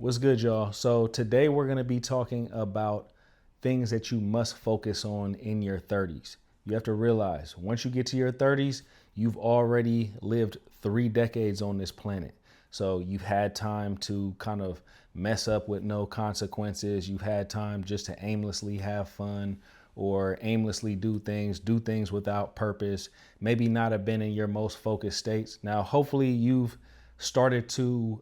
What's good, y'all? So today we're going to be talking about things that you must focus on in your 30s. You have to realize once you get to your 30s, you've already lived 3 decades on this planet. So you've had time to kind of mess up with no consequences. You've had time just to aimlessly have fun or aimlessly do things without purpose, maybe not have been in your most focused states. Now, hopefully you've started to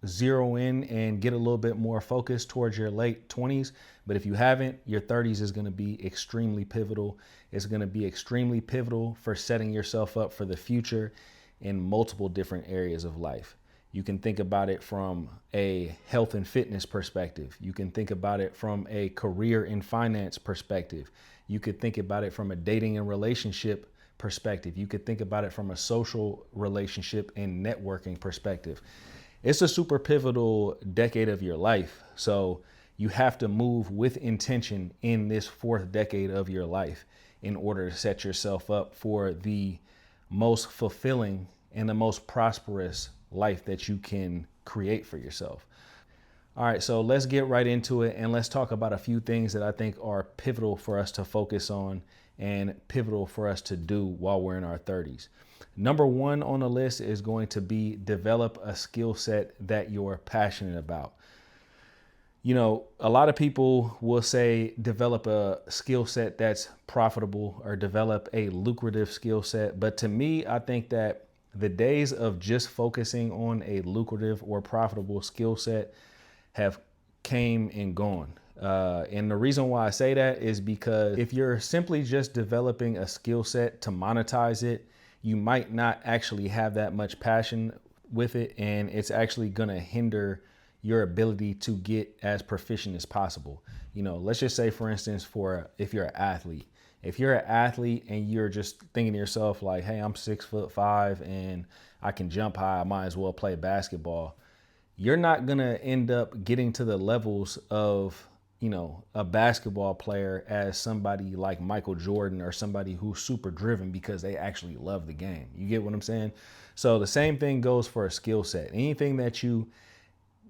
zero in and get a little bit more focused towards your late 20s. But if you haven't, your 30s is going to be extremely pivotal. It's going to be extremely pivotal for setting yourself up for the future in multiple different areas of life. You can think about it from a health and fitness perspective. You can think about it from a career and finance perspective. You could think about it from a dating and relationship perspective. You could think about it from a social relationship and networking perspective. It's a super pivotal decade of your life. So you have to move with intention in this fourth decade of your life in order to set yourself up for the most fulfilling and the most prosperous life that you can create for yourself. All right, so let's get right into it and let's talk about a few things that I think are pivotal for us to focus on and pivotal for us to do while we're in our 30s. Number one on the list is going to be develop a skill set that you're passionate about. You know, a lot of people will say develop a skill set that's profitable or develop a lucrative skill set. But to me, I think that the days of just focusing on a lucrative or profitable skill set have came and gone. And the reason why I say that is because if you're simply just developing a skill set to monetize it, you might not actually have that much passion with it. And it's actually going to hinder your ability to get as proficient as possible. You know, let's just say, for instance, if you're an athlete, and you're just thinking to yourself like, hey, I'm 6'5" and I can jump high, I might as well play basketball. You're not going to end up getting to the levels of, you know, a basketball player as somebody like Michael Jordan or somebody who's super driven because they actually love the game. You get what I'm saying? So the same thing goes for a skill set. Anything that you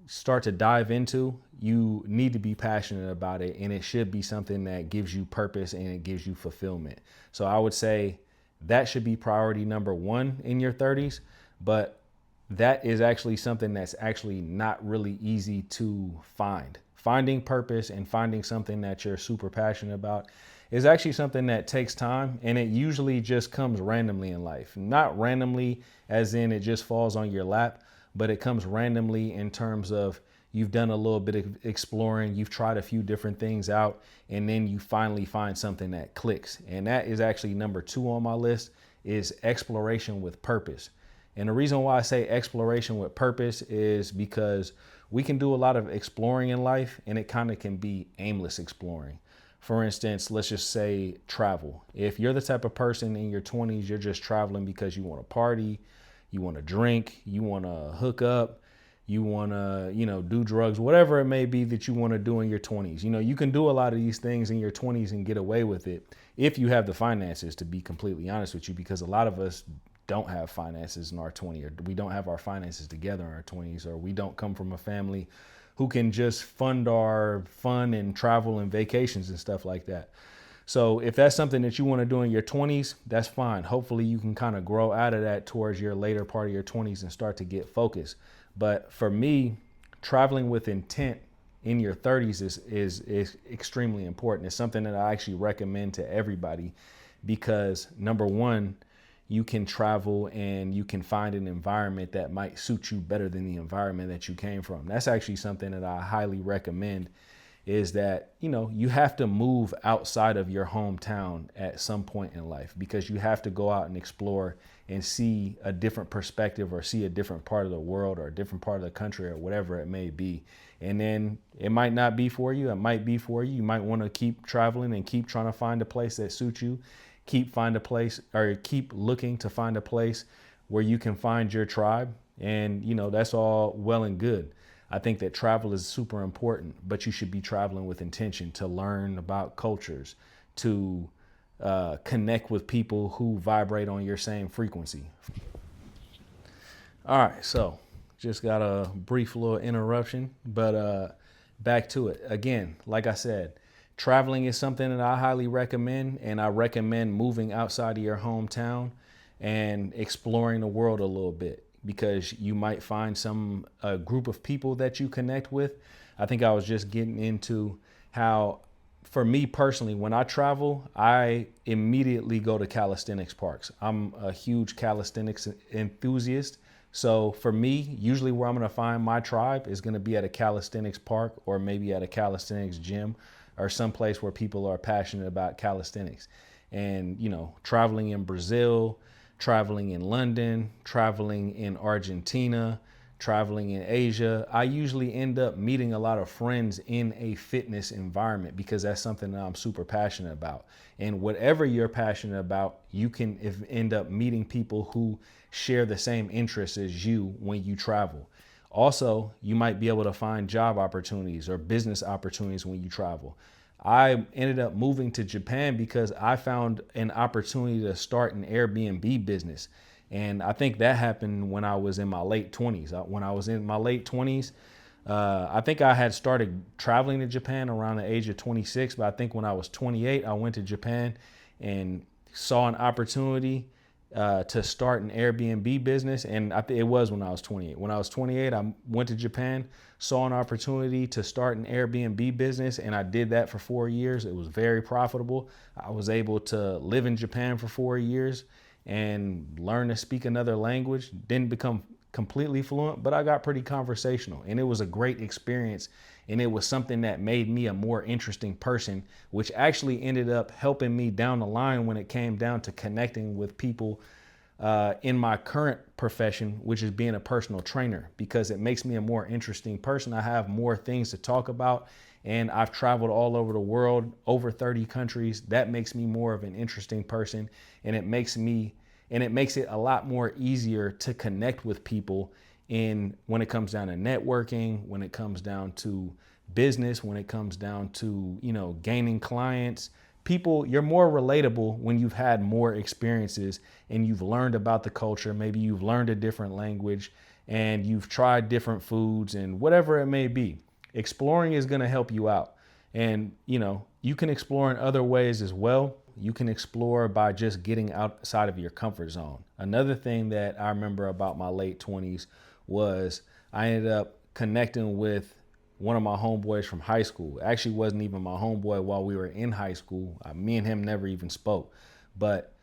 start to dive into, you need to be passionate about it, and it should be something that gives you purpose and it gives you fulfillment. So I would say that should be priority number one in your 30s, but that is actually something that's actually not really easy to find. Finding purpose and finding something that you're super passionate about is actually something that takes time, and it usually just comes randomly in life. Not randomly as in it just falls on your lap, but it comes randomly in terms of you've done a little bit of exploring, you've tried a few different things out, and then you finally find something that clicks. And that is actually number two on my list, is exploration with purpose. And the reason why I say exploration with purpose is because we can do a lot of exploring in life, and it kind of can be aimless exploring. For instance, let's just say travel. If you're the type of person in your 20s, you're just traveling because you want to party, you want to drink, you want to hook up, you want to, do drugs, whatever it may be that you want to do in your 20s. You know, you can do a lot of these things in your 20s and get away with it if you have the finances, to be completely honest with you, because a lot of us don't have finances in our 20s, or we don't have our finances together in our 20s, or we don't come from a family who can just fund our fun and travel and vacations and stuff like that. So if that's something that you want to do in your 20s, that's fine. Hopefully you can kind of grow out of that towards your later part of your 20s and start to get focused. But for me, traveling with intent in your 30s is extremely important. It's something that I actually recommend to everybody because, number one, you can travel and you can find an environment that might suit you better than the environment that you came from. That's actually something that I highly recommend, is that, you have to move outside of your hometown at some point in life, because you have to go out and explore and see a different perspective or see a different part of the world or a different part of the country or whatever it may be. And then it might not be for you. It might be for you. You might want to keep traveling and keep trying to find a place that suits you. Keep looking to find a place where you can find your tribe. And, that's all well and good. I think that travel is super important, but you should be traveling with intention to learn about cultures, to connect with people who vibrate on your same frequency. All right, so just got a brief little interruption, but back to it. Again, like I said, traveling is something that I highly recommend, and I recommend moving outside of your hometown and exploring the world a little bit, because you might find a group of people that you connect with. I think I was just getting into how, for me personally, when I travel, I immediately go to calisthenics parks. I'm a huge calisthenics enthusiast. So for me, usually where I'm going to find my tribe is going to be at a calisthenics park, or maybe at a calisthenics gym, or someplace where people are passionate about calisthenics. And, traveling in Brazil, traveling in London, traveling in Argentina, traveling in Asia, I usually end up meeting a lot of friends in a fitness environment, because that's something that I'm super passionate about. And whatever you're passionate about, you can end up meeting people who share the same interests as you when you travel. Also, you might be able to find job opportunities or business opportunities when you travel. I ended up moving to Japan because I found an opportunity to start an Airbnb business. And I think that happened when I was in my late 20s. When I was in my late 20s, I think I had started traveling to Japan around the age of 26. But I think when I was 28, I went to Japan and saw an opportunity to start an Airbnb business. And it was when I was 28. When I was 28, I went to Japan, saw an opportunity to start an Airbnb business, and I did that for 4 years. It was very profitable. I was able to live in Japan for 4 years and learn to speak another language. Didn't become completely fluent, but I got pretty conversational, and it was a great experience. And it was something that made me a more interesting person, which actually ended up helping me down the line when it came down to connecting with people in my current profession, which is being a personal trainer, because it makes me a more interesting person. I have more things to talk about, and I've traveled all over the world, over 30 countries. That makes me more of an interesting person, and it makes it a lot more easier to connect with people when it comes down to networking, when it comes down to business, when it comes down to, gaining clients. People, you're more relatable when you've had more experiences and you've learned about the culture. Maybe you've learned a different language and you've tried different foods and whatever it may be. Exploring is going to help you out. And, you can explore in other ways as well. You can explore by just getting outside of your comfort zone. Another thing that I remember about my late 20s was I ended up connecting with one of my homeboys from high school. Actually wasn't even my homeboy while we were in high school. Me and him never even spoke. But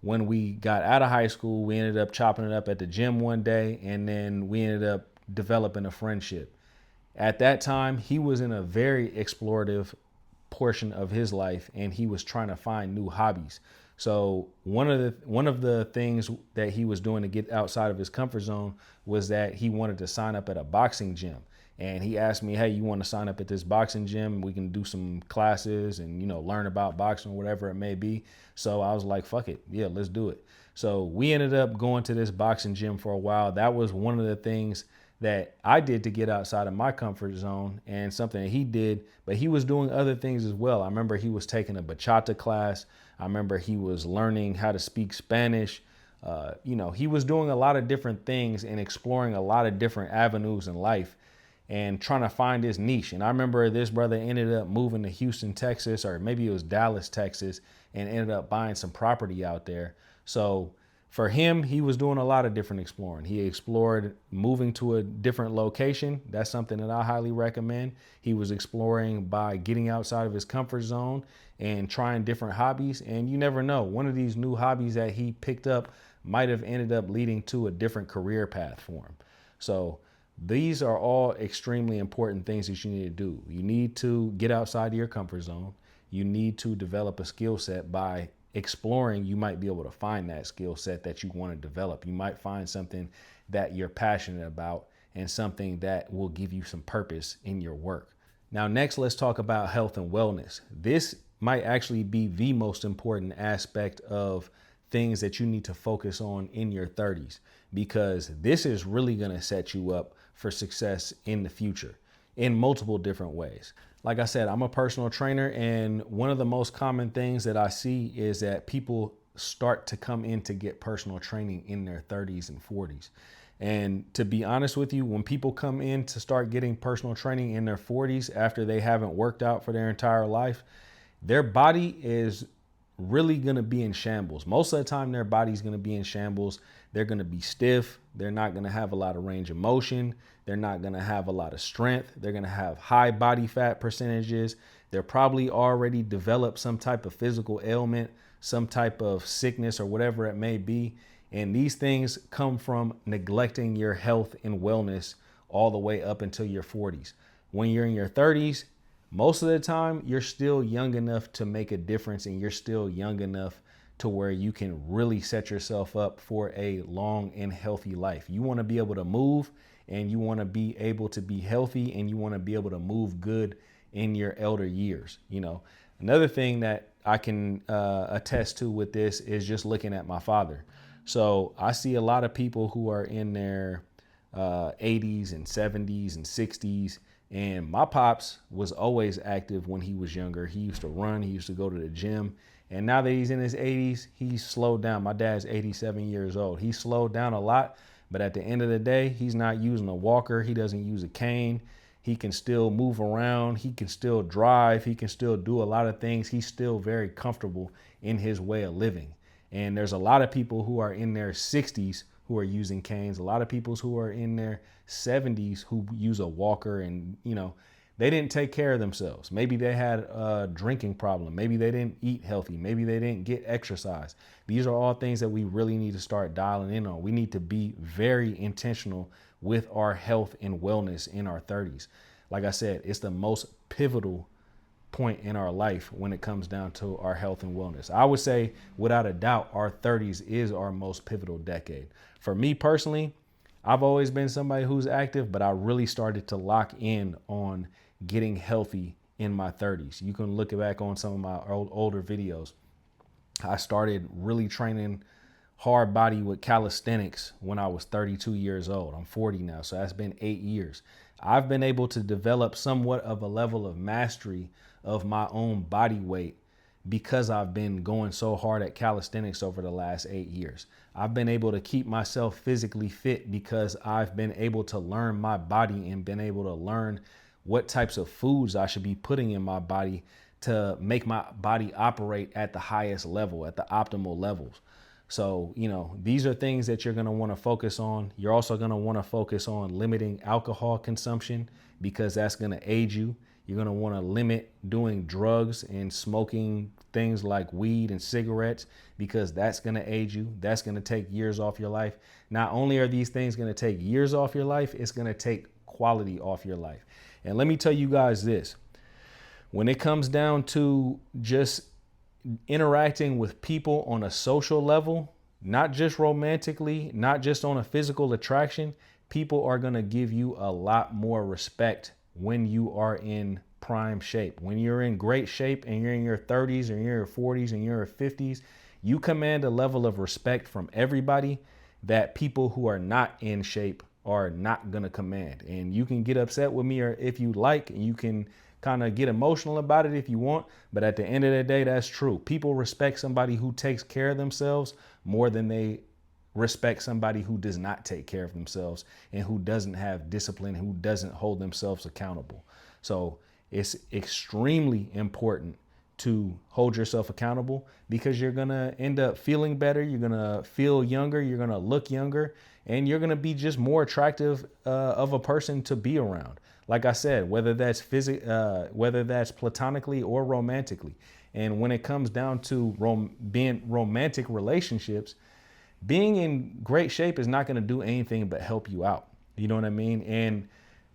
when we got out of high school, we ended up chopping it up at the gym one day, and then we ended up developing a friendship. At that time, he was in a very explorative portion of his life, and he was trying to find new hobbies. So one of the things that he was doing to get outside of his comfort zone was that he wanted to sign up at a boxing gym. And he asked me, hey, you want to sign up at this boxing gym? We can do some classes and, learn about boxing or whatever it may be. So I was like, fuck it. Yeah, let's do it. So we ended up going to this boxing gym for a while. That was one of the things that I did to get outside of my comfort zone, and something that he did, but he was doing other things as well. I remember he was taking a bachata class. I remember he was learning how to speak Spanish. He was doing a lot of different things and exploring a lot of different avenues in life and trying to find his niche. And I remember this brother ended up moving to Houston, Texas, or maybe it was Dallas, Texas, and ended up buying some property out there. So for him, he was doing a lot of different exploring. He explored moving to a different location. That's something that I highly recommend. He was exploring by getting outside of his comfort zone and trying different hobbies. And you never know, one of these new hobbies that he picked up might have ended up leading to a different career path for him. So these are all extremely important things that you need to do. You need to get outside of your comfort zone. You need to develop a skill set. By exploring, you might be able to find that skill set that you want to develop. You might find something that you're passionate about and something that will give you some purpose in your work. Now, next, let's talk about health and wellness. This might actually be the most important aspect of things that you need to focus on in your 30s, because this is really going to set you up for success in the future in multiple different ways. Like I said, I'm a personal trainer, and one of the most common things that I see is that people start to come in to get personal training in their 30s and 40s. And to be honest with you, when people come in to start getting personal training in their 40s after they haven't worked out for their entire life, their body is really going to be in shambles. Most of the time, their body's going to be in shambles. They're going to be stiff. They're not going to have a lot of range of motion. They're not going to have a lot of strength. They're going to have high body fat percentages. They're probably already developed some type of physical ailment, some type of sickness or whatever it may be. And these things come from neglecting your health and wellness all the way up until your 40s. When you're in your 30s, most of the time, you're still young enough to make a difference, and you're still young enough to where you can really set yourself up for a long and healthy life. You want to be able to move, and you want to be able to be healthy, and you want to be able to move good in your elder years. You know, another thing that I can attest to with this is just looking at my father. So I see a lot of people who are in their 80s and 70s and 60s. And my pops was always active when he was younger. He used to run, he used to go to the gym. And now that he's in his 80s, he's slowed down. My dad's 87 years old. He slowed down a lot, but at the end of the day, he's not using a walker. He doesn't use a cane. He can still move around. He can still drive. He can still do a lot of things. He's still very comfortable in his way of living. And there's a lot of people who are in their 60s who are using canes, a lot of people who are in their 70s who use a walker, and, you know, they didn't take care of themselves. Maybe they had a drinking problem. Maybe they didn't eat healthy. Maybe they didn't get exercise. These are all things that we really need to start dialing in on. We need to be very intentional with our health and wellness in our 30s. Like I said, it's the most pivotal point in our life when it comes down to our health and wellness. I would say, without a doubt, our 30s is our most pivotal decade. For me personally, I've always been somebody who's active, but I really started to lock in on getting healthy in my 30s. You can look back on some of my older videos. I started really training hard body with calisthenics when I was 32 years old. I'm 40 now, so that's been 8 years. I've been able to develop somewhat of a level of mastery of my own body weight because I've been going so hard at calisthenics over the last 8 years. I've been able to keep myself physically fit because I've been able to learn my body and been able to learn what types of foods I should be putting in my body to make my body operate at the highest level, at the optimal levels. So, you know, these are things that you're going to want to focus on. You're also going to want to focus on limiting alcohol consumption because that's going to aid you. You're going to want to limit doing drugs and smoking things like weed and cigarettes because that's going to aid you. That's going to take years off your life. Not only are these things going to take years off your life, it's going to take quality off your life. And let me tell you guys this. When it comes down to just interacting with people on a social level, not just romantically, not just on a physical attraction, people are going to give you a lot more respect when you are in prime shape. When you're in great shape and you're in your 30s or you're in your 40s and you're in your 50s, you command a level of respect from everybody that people who are not in shape are not going to command. And you can get upset with me or if you like, and you can kind of get emotional about it if you want. But at the end of the day, that's true. People respect somebody who takes care of themselves more than they respect somebody who does not take care of themselves and who doesn't have discipline, who doesn't hold themselves accountable. So it's extremely important to hold yourself accountable because you're going to end up feeling better. You're going to feel younger. You're going to look younger, and you're going to be just more attractive of a person to be around. Like I said, whether that's platonically or romantically. And when it comes down to being romantic relationships, being in great shape is not going to do anything but help you out. You know what I mean? And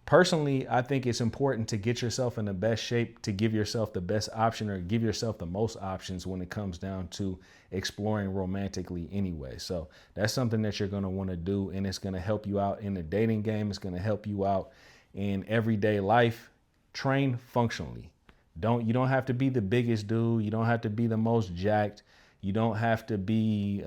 personally, I think it's important to get yourself in the best shape to give yourself the best option or give yourself the most options when it comes down to exploring romantically anyway. So that's something that you're going to want to do, and it's going to help you out in the dating game. It's going to help you out in everyday life. Train functionally. You don't have to be the biggest dude. You don't have to be the most jacked. You don't have to be,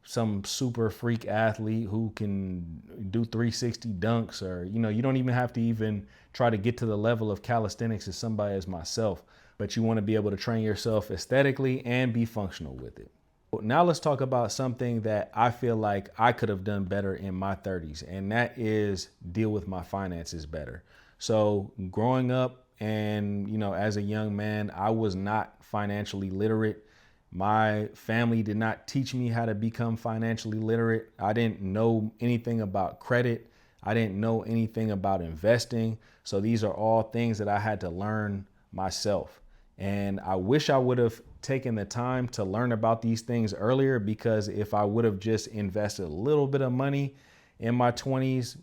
some super freak athlete who can do 360 dunks, or, you don't even have to even try to get to the level of calisthenics as somebody as myself, but you want to be able to train yourself aesthetically and be functional with it. Now let's talk about something that I feel like I could have done better in my 30s, and that is deal with my finances better. So growing up and, as a young man, I was not financially literate. My family did not teach me how to become financially literate. I didn't know anything about credit. I didn't know anything about investing. So these are all things that I had to learn myself. And I wish I would have taken the time to learn about these things earlier, because if I would have just invested a little bit of money in my 20s,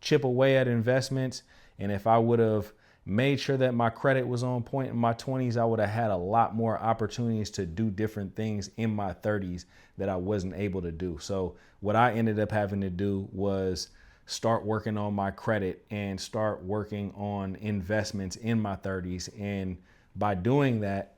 chip away at investments, and if I would have made sure that my credit was on point in my 20s, I would have had a lot more opportunities to do different things in my 30s that I wasn't able to do. So what I ended up having to do was start working on my credit and start working on investments in my 30s. And by doing that,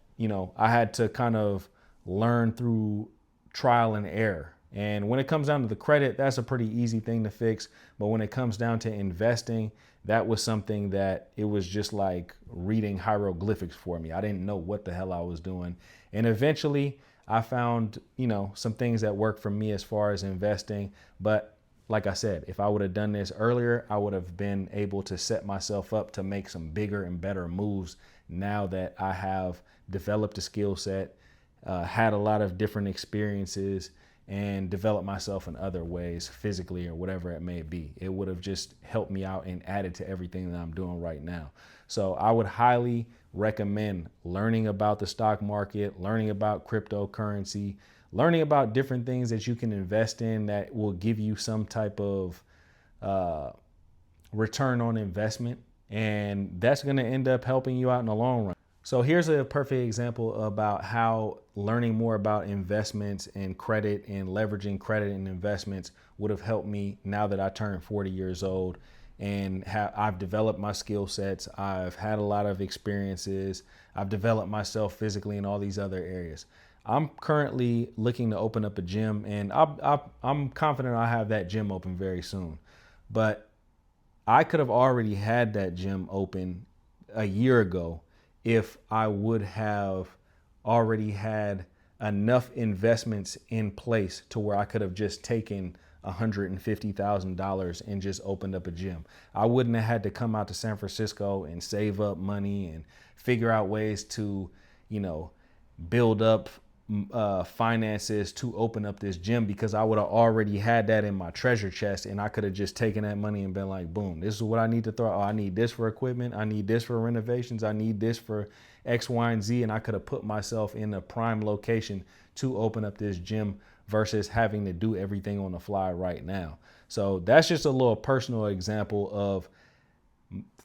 I had to kind of learn through trial and error. And when it comes down to the credit, that's a pretty easy thing to fix. But when it comes down to investing, that was something that it was just like reading hieroglyphics for me. I didn't know what the hell I was doing. And eventually I found, some things that work for me as far as investing. But like I said, if I would have done this earlier, I would have been able to set myself up to make some bigger and better moves now that I have developed a skill set, had a lot of different experiences, and developed myself in other ways, physically or whatever it may be. It would have just helped me out and added to everything that I'm doing right now. So I would highly recommend learning about the stock market, learning about cryptocurrency, learning about different things that you can invest in that will give you some type of return on investment. And that's going to end up helping you out in the long run. So here's a perfect example about how learning more about investments and credit and leveraging credit and investments would have helped me now that I turned 40 years old and I've developed my skill sets. I've had a lot of experiences. I've developed myself physically in all these other areas. I'm currently looking to open up a gym, and I'm confident I'll have that gym open very soon. But I could have already had that gym open a year ago if I would have already had enough investments in place to where I could have just taken $150,000 and just opened up a gym. I wouldn't have had to come out to San Francisco and save up money and figure out ways to, build up finances to open up this gym, because I would have already had that in my treasure chest, and I could have just taken that money and been like, boom, this is what I need to throw. Oh, I need this for equipment. I need this for renovations. I need this for X, Y, and Z. And I could have put myself in a prime location to open up this gym versus having to do everything on the fly right now. So that's just a little personal example of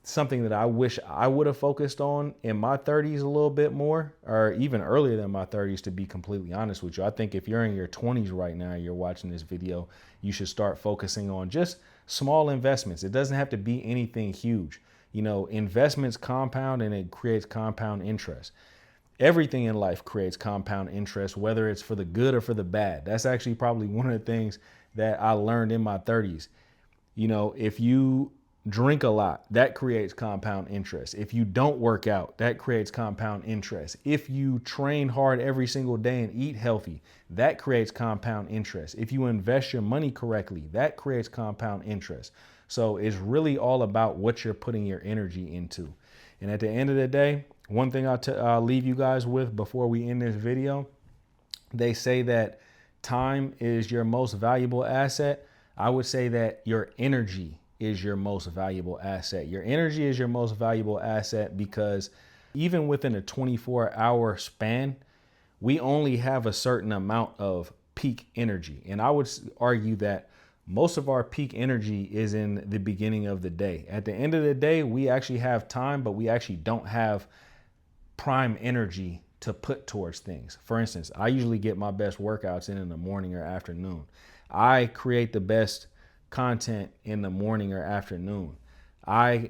something that I wish I would have focused on in my 30s a little bit more, or even earlier than my 30s, to be completely honest with you. I think if you're in your 20s right now, you're watching this video, you should start focusing on just small investments. It doesn't have to be anything huge. Investments compound and it creates compound interest. Everything in life creates compound interest, whether it's for the good or for the bad. That's actually probably one of the things that I learned in my 30s. If you drink a lot, that creates compound interest. If you don't work out, that creates compound interest. If you train hard every single day and eat healthy, that creates compound interest. If you invest your money correctly, that creates compound interest. So it's really all about what you're putting your energy into. And at the end of the day, one thing I'll leave you guys with before we end this video, they say that time is your most valuable asset. I would say that your energy is your most valuable asset. Your energy is your most valuable asset because even within a 24-hour span, we only have a certain amount of peak energy. And I would argue that most of our peak energy is in the beginning of the day. At the end of the day, we actually have time, but we actually don't have prime energy to put towards things. For instance, I usually get my best workouts in the morning or afternoon. I create the best content in the morning or afternoon. I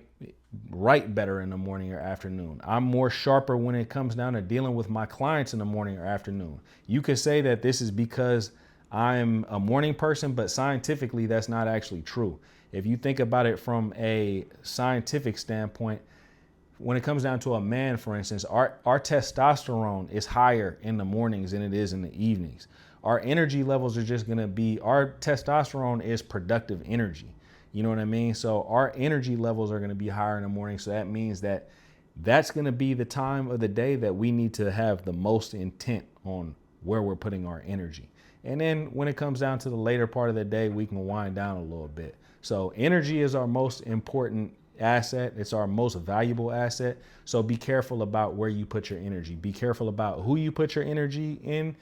write better in the morning or afternoon. I'm more sharper when it comes down to dealing with my clients in the morning or afternoon. You could say that this is because I'm a morning person, but scientifically that's not actually true. If you think about it from a scientific standpoint, when it comes down to a man, for instance, our testosterone is higher in the mornings than it is in the evenings. our energy levels are just going to be, our testosterone is productive energy. You know what I mean? So our energy levels are going to be higher in the morning. So that means that that's going to be the time of the day that we need to have the most intent on where we're putting our energy. And then when it comes down to the later part of the day, we can wind down a little bit. So energy is our most important asset. It's our most valuable asset. So be careful about where you put your energy. Be careful about who you put your energy in.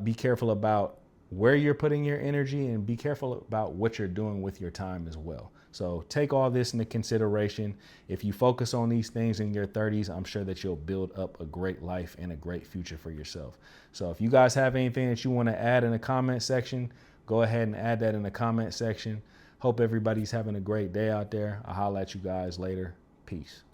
Be careful about where you're putting your energy, and be careful about what you're doing with your time as well. So take all this into consideration. If you focus on these things in your 30s, I'm sure that you'll build up a great life and a great future for yourself. So if you guys have anything that you want to add in the comment section, go ahead and add that in the comment section. Hope everybody's having a great day out there. I'll holler at you guys later. Peace.